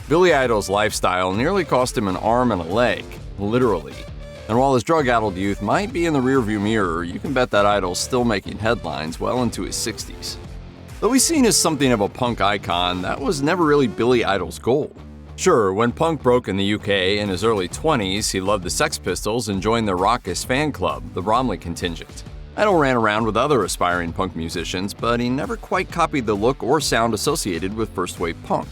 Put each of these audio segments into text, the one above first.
Billy Idol's lifestyle nearly cost him an arm and a leg, literally. And while his drug-addled youth might be in the rearview mirror, you can bet that Idol's still making headlines well into his 60s. Though he's seen as something of a punk icon, that was never really Billy Idol's goal. Sure, when punk broke in the UK in his early 20s, he loved the Sex Pistols and joined their raucous fan club, the Bromley Contingent. Idol ran around with other aspiring punk musicians, but he never quite copied the look or sound associated with first-wave punk.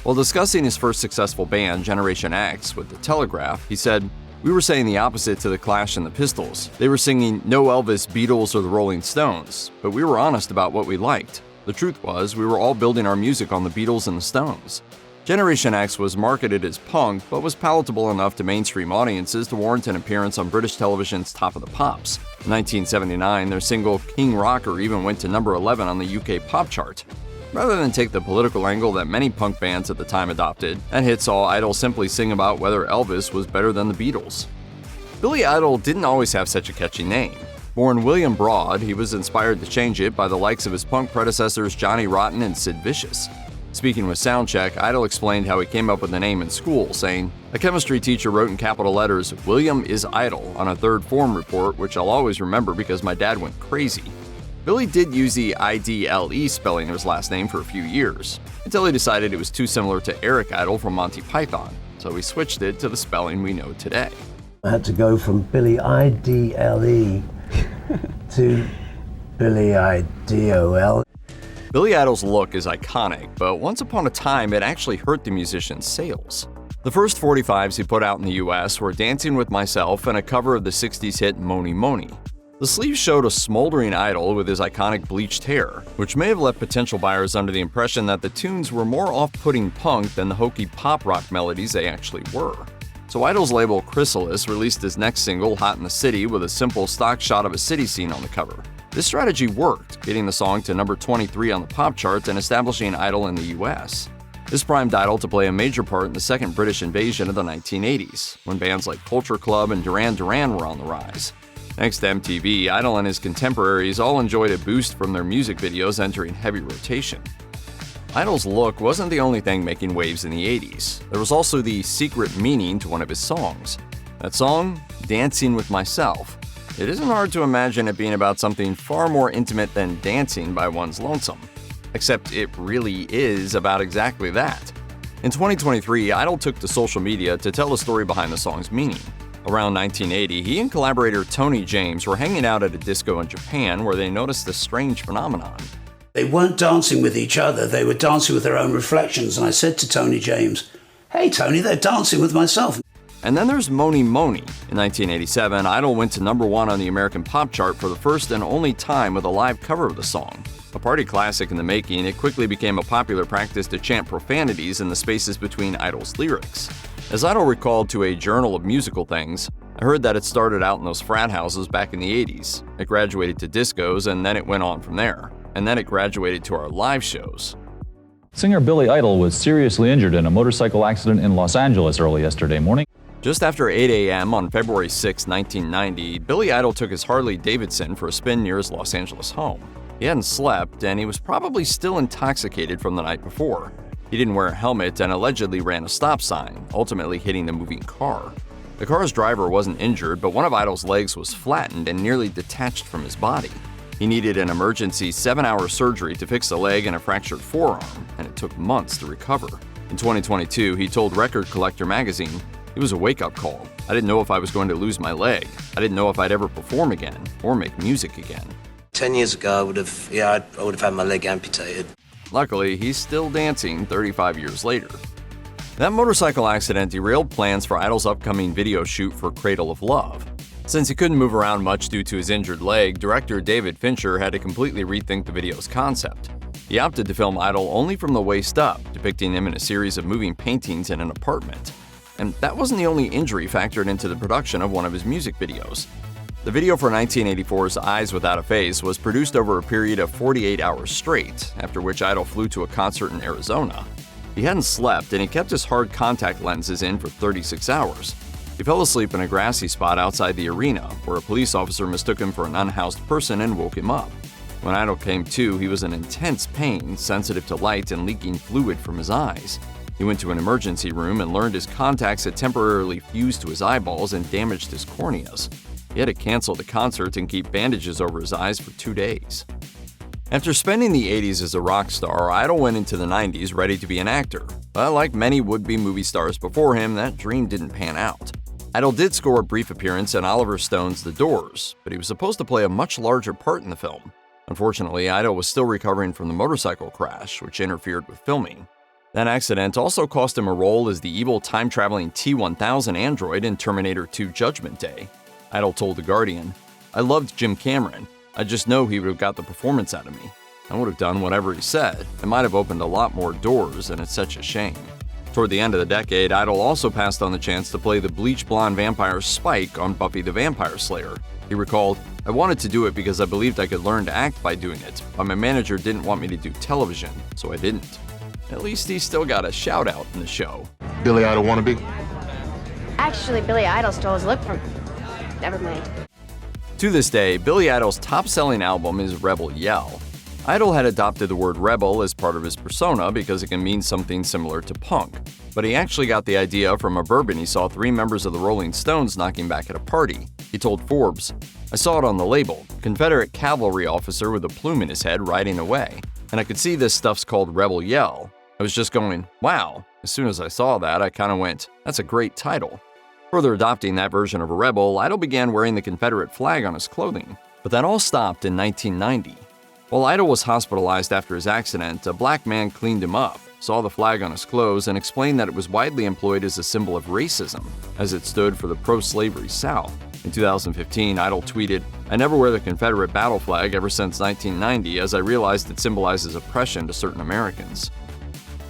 While discussing his first successful band, Generation X, with The Telegraph, he said, "We were saying the opposite to the Clash and the Pistols. They were singing no Elvis, Beatles, or the Rolling Stones, but we were honest about what we liked. The truth was, we were all building our music on the Beatles and the Stones." Generation X was marketed as punk, but was palatable enough to mainstream audiences to warrant an appearance on British television's Top of the Pops. In 1979, their single King Rocker even went to number 11 on the UK pop chart. Rather than take the political angle that many punk bands at the time adopted, that hit saw Idol simply sing about whether Elvis was better than the Beatles. Billy Idol didn't always have such a catchy name. Born William Broad, he was inspired to change it by the likes of his punk predecessors Johnny Rotten and Sid Vicious. Speaking with Soundcheck, Idol explained how he came up with the name in school, saying, "A chemistry teacher wrote in capital letters, 'William is Idol' on a third form report, which I'll always remember because my dad went crazy." Billy did use the IDLE spelling of his last name for a few years, until he decided it was too similar to Eric Idle from Monty Python, so he switched it to the spelling we know today. I had to go from Billy IDLE to Billy IDOL. Billy Idol's look is iconic, but once upon a time it actually hurt the musician's sales. The first 45s he put out in the US were Dancing with Myself and a cover of the 60s hit Mony Mony. The sleeve showed a smoldering Idol with his iconic bleached hair, which may have left potential buyers under the impression that the tunes were more off-putting punk than the hokey pop rock melodies they actually were. So Idol's label Chrysalis released his next single, Hot in the City, with a simple stock shot of a city scene on the cover. This strategy worked, getting the song to number 23 on the pop charts and establishing Idol in the US. This primed Idol to play a major part in the second British invasion of the 1980s, when bands like Culture Club and Duran Duran were on the rise. Thanks to MTV, Idol and his contemporaries all enjoyed a boost from their music videos entering heavy rotation. Idol's look wasn't the only thing making waves in the 80s. There was also the secret meaning to one of his songs. That song, Dancing with Myself. It isn't hard to imagine it being about something far more intimate than dancing by one's lonesome. Except it really is about exactly that. In 2023, Idol took to social media to tell the story behind the song's meaning. Around 1980, he and collaborator Tony James were hanging out at a disco in Japan where they noticed a strange phenomenon. They weren't dancing with each other, they were dancing with their own reflections, and I said to Tony James, "Hey Tony, they're dancing with myself." And then there's Mony Mony. In 1987, Idol went to number 1 on the American pop chart for the first and only time with a live cover of the song. A party classic in the making, it quickly became a popular practice to chant profanities in the spaces between Idol's lyrics. As Idol recalled to a Journal of Musical Things, "I heard that it started out in those frat houses back in the 80s. It graduated to discos and then it went on from there. And then it graduated to our live shows." Singer Billy Idol was seriously injured in a motorcycle accident in Los Angeles early yesterday morning. Just after 8 a.m. on February 6, 1990, Billy Idol took his Harley Davidson for a spin near his Los Angeles home. He hadn't slept, and he was probably still intoxicated from the night before. He didn't wear a helmet and allegedly ran a stop sign, ultimately hitting the moving car. The car's driver wasn't injured, but one of Idol's legs was flattened and nearly detached from his body. He needed an emergency 7-hour surgery to fix the leg and a fractured forearm, and it took months to recover. In 2022, he told Record Collector magazine, "It was a wake-up call. I didn't know if I was going to lose my leg. I didn't know if I'd ever perform again or make music again." 10 years ago, I would have had my leg amputated. Luckily, he's still dancing 35 years later. That motorcycle accident derailed plans for Idol's upcoming video shoot for Cradle of Love. Since he couldn't move around much due to his injured leg, director David Fincher had to completely rethink the video's concept. He opted to film Idol only from the waist up, depicting him in a series of moving paintings in an apartment. And that wasn't the only injury factored into the production of one of his music videos. The video for 1984's Eyes Without a Face was produced over a period of 48 hours straight, after which Idol flew to a concert in Arizona. He hadn't slept, and he kept his hard contact lenses in for 36 hours. He fell asleep in a grassy spot outside the arena, where a police officer mistook him for an unhoused person and woke him up. When Idol came to, he was in intense pain, sensitive to light and leaking fluid from his eyes. He went to an emergency room and learned his contacts had temporarily fused to his eyeballs and damaged his corneas. He had to cancel the concert and keep bandages over his eyes for 2 days. After spending the 80s as a rock star, Idol went into the 90s ready to be an actor. But like many would-be movie stars before him, that dream didn't pan out. Idol did score a brief appearance in Oliver Stone's The Doors, but he was supposed to play a much larger part in the film. Unfortunately, Idol was still recovering from the motorcycle crash, which interfered with filming. That accident also cost him a role as the evil time-traveling T-1000 android in Terminator 2 Judgment Day. Idol told The Guardian, "I loved Jim Cameron. I just know he would have got the performance out of me. I would have done whatever he said. It might have opened a lot more doors, and it's such a shame." Toward the end of the decade, Idol also passed on the chance to play the bleach blonde vampire Spike on Buffy the Vampire Slayer. He recalled, "I wanted to do it because I believed I could learn to act by doing it, but my manager didn't want me to do television, so I didn't." At least he still got a shout-out in the show. Billy Idol wannabe? Actually, Billy Idol stole his look from... Never mind. To this day, Billy Idol's top-selling album is Rebel Yell. Idol had adopted the word rebel as part of his persona because it can mean something similar to punk. But he actually got the idea from a bourbon he saw 3 members of the Rolling Stones knocking back at a party. He told Forbes, "I saw it on the label, Confederate cavalry officer with a plume in his head riding away. And I could see this stuff's called Rebel Yell. I was just going, wow." As soon as I saw that, I kind of went, "That's a great title." Further adopting that version of a rebel, Idol began wearing the Confederate flag on his clothing. But that all stopped in 1990. While Idol was hospitalized after his accident, a black man cleaned him up, saw the flag on his clothes, and explained that it was widely employed as a symbol of racism, as it stood for the pro-slavery South. In 2015, Idol tweeted, "I never wear the Confederate battle flag ever since 1990 as I realized it symbolizes oppression to certain Americans."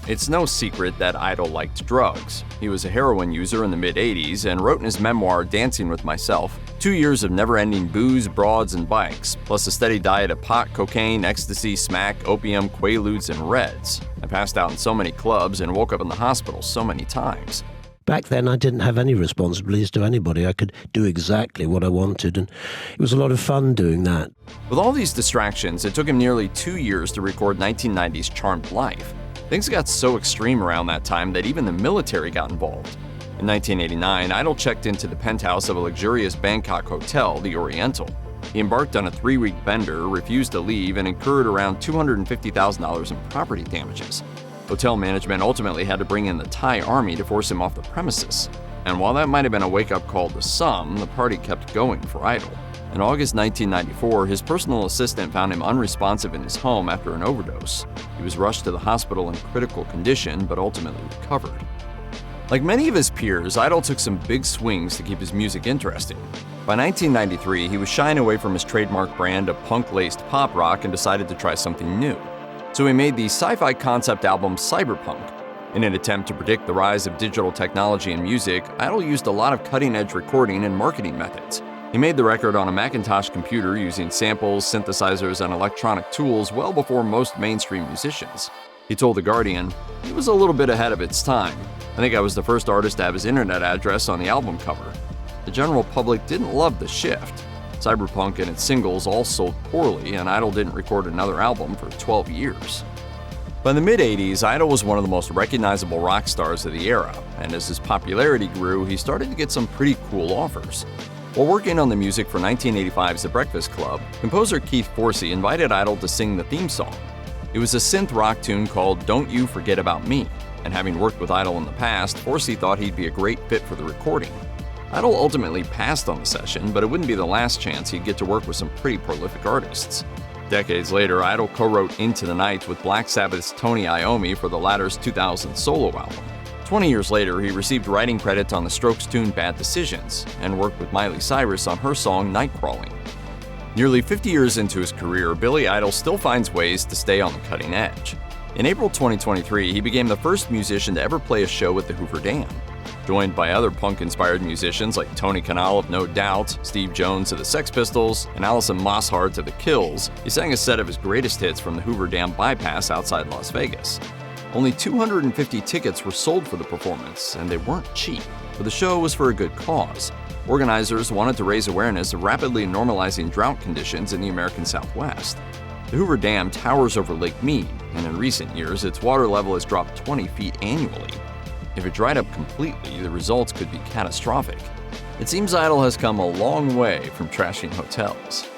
It's no secret that Idol liked drugs. He was a heroin user in the mid-80s and wrote in his memoir, Dancing with Myself, 2 years of never-ending booze, broads, and bikes, plus a steady diet of pot, cocaine, ecstasy, smack, opium, quaaludes, and reds. I passed out in so many clubs and woke up in the hospital so many times. Back then, I didn't have any responsibilities to anybody. I could do exactly what I wanted, and it was a lot of fun doing that. With all these distractions, it took him nearly 2 years to record 1990's Charmed Life. Things got so extreme around that time that even the military got involved. In 1989, Idol checked into the penthouse of a luxurious Bangkok hotel, the Oriental. He embarked on a 3-week bender, refused to leave, and incurred around $250,000 in property damages. Hotel management ultimately had to bring in the Thai army to force him off the premises. And while that might have been a wake-up call to some, the party kept going for Idol. In August 1994, his personal assistant found him unresponsive in his home after an overdose. He was rushed to the hospital in critical condition, but ultimately recovered. Like many of his peers, Idol took some big swings to keep his music interesting. By 1993, he was shying away from his trademark brand of punk-laced pop rock and decided to try something new. So he made the sci-fi concept album Cyberpunk. In an attempt to predict the rise of digital technology in music, Idol used a lot of cutting-edge recording and marketing methods. He made the record on a Macintosh computer using samples, synthesizers, and electronic tools well before most mainstream musicians. He told The Guardian, "It was a little bit ahead of its time. I think I was the first artist to have his internet address on the album cover. The general public didn't love the shift. Cyberpunk and its singles all sold poorly, and Idol didn't record another album for 12 years. By the mid-80s, Idol was one of the most recognizable rock stars of the era, and as his popularity grew, he started to get some pretty cool offers. While working on the music for 1985's The Breakfast Club, composer Keith Forsey invited Idol to sing the theme song. It was a synth rock tune called Don't You Forget About Me, and having worked with Idol in the past, Forsey thought he'd be a great fit for the recording. Idol ultimately passed on the session, but it wouldn't be the last chance he'd get to work with some pretty prolific artists. Decades later, Idol co-wrote Into the Night with Black Sabbath's Tony Iommi for the latter's 2000 solo album. 20 years later, he received writing credit on the Strokes' tune Bad Decisions and worked with Miley Cyrus on her song Nightcrawling. Nearly 50 years into his career, Billy Idol still finds ways to stay on the cutting edge. In April 2023, he became the first musician to ever play a show at the Hoover Dam. Joined by other punk-inspired musicians like Tony Kanal of No Doubt, Steve Jones of the Sex Pistols, and Alison Mosshart of the Kills, he sang a set of his greatest hits from the Hoover Dam bypass outside Las Vegas. Only 250 tickets were sold for the performance, and they weren't cheap, but the show was for a good cause. Organizers wanted to raise awareness of rapidly normalizing drought conditions in the American Southwest. The Hoover Dam towers over Lake Mead, and in recent years, its water level has dropped 20 feet annually. If it dried up completely, the results could be catastrophic. It seems Idle has come a long way from trashing hotels.